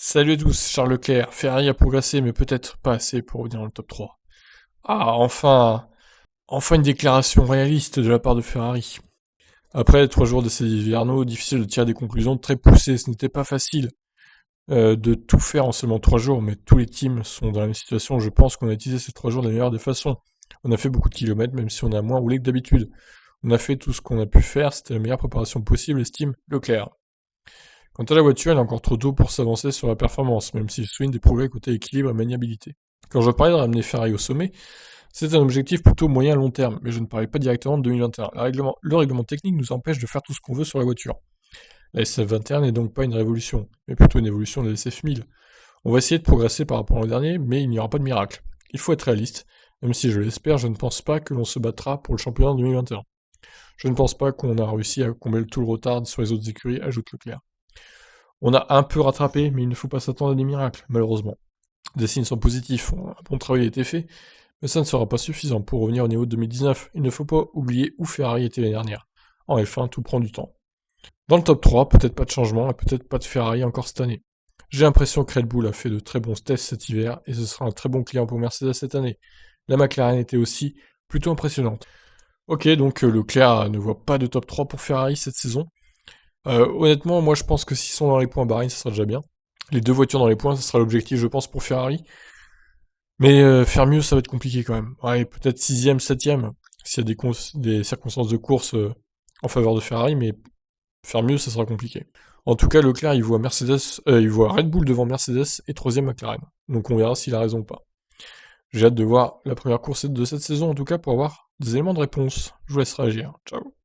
Salut à tous, Charles Leclerc. Ferrari a progressé, mais peut-être pas assez pour revenir dans le top 3. Ah, enfin une déclaration réaliste de la part de Ferrari. Après 3 jours d'essais hivernaux, difficile de tirer des conclusions très poussées. Ce n'était pas facile de tout faire en seulement 3 jours, mais tous les teams sont dans la même situation. Je pense qu'on a utilisé ces 3 jours de la meilleure des façons. On a fait beaucoup de kilomètres, même si on a moins roulé que d'habitude. On a fait tout ce qu'on a pu faire, c'était la meilleure préparation possible, estime Leclerc. Quant à la voiture, il est encore trop tôt pour s'avancer sur la performance, même s'il souligne des progrès côté équilibre et maniabilité. Quand je parlais de ramener Ferrari au sommet, c'est un objectif plutôt moyen à long terme, mais je ne parlais pas directement de 2021. Le règlement technique nous empêche de faire tout ce qu'on veut sur la voiture. La SF21 n'est donc pas une révolution, mais plutôt une évolution de la SF1000. On va essayer de progresser par rapport à l'an dernier, mais il n'y aura pas de miracle. Il faut être réaliste. Même si je l'espère, je ne pense pas que l'on se battra pour le championnat en 2021. Je ne pense pas qu'on a réussi à combler tout le retard sur les autres écuries, ajoute Leclerc. On a un peu rattrapé, mais il ne faut pas s'attendre à des miracles, malheureusement. Des signes sont positifs, un bon travail a été fait, mais ça ne sera pas suffisant pour revenir au niveau de 2019. Il ne faut pas oublier où Ferrari était l'année dernière. En F1, tout prend du temps. Dans le top 3, peut-être pas de changement et peut-être pas de Ferrari encore cette année. J'ai l'impression que Red Bull a fait de très bons tests cet hiver et ce sera un très bon client pour Mercedes cette année. La McLaren était aussi plutôt impressionnante. Ok, donc Leclerc ne voit pas de top 3 pour Ferrari cette saison. Honnêtement, moi je pense que s'ils sont dans les points Bahreïn, ça sera déjà bien. Les deux voitures dans les points, ça sera l'objectif, je pense, pour Ferrari. Mais faire mieux, ça va être compliqué quand même. Ouais, peut-être sixième, septième, s'il y a des circonstances de course en faveur de Ferrari, mais faire mieux, ça sera compliqué. En tout cas, Leclerc, il voit Red Bull devant Mercedes et troisième McLaren. Donc on verra s'il a raison ou pas. J'ai hâte de voir la première course de cette saison, en tout cas, pour avoir des éléments de réponse. Je vous laisse réagir. Ciao.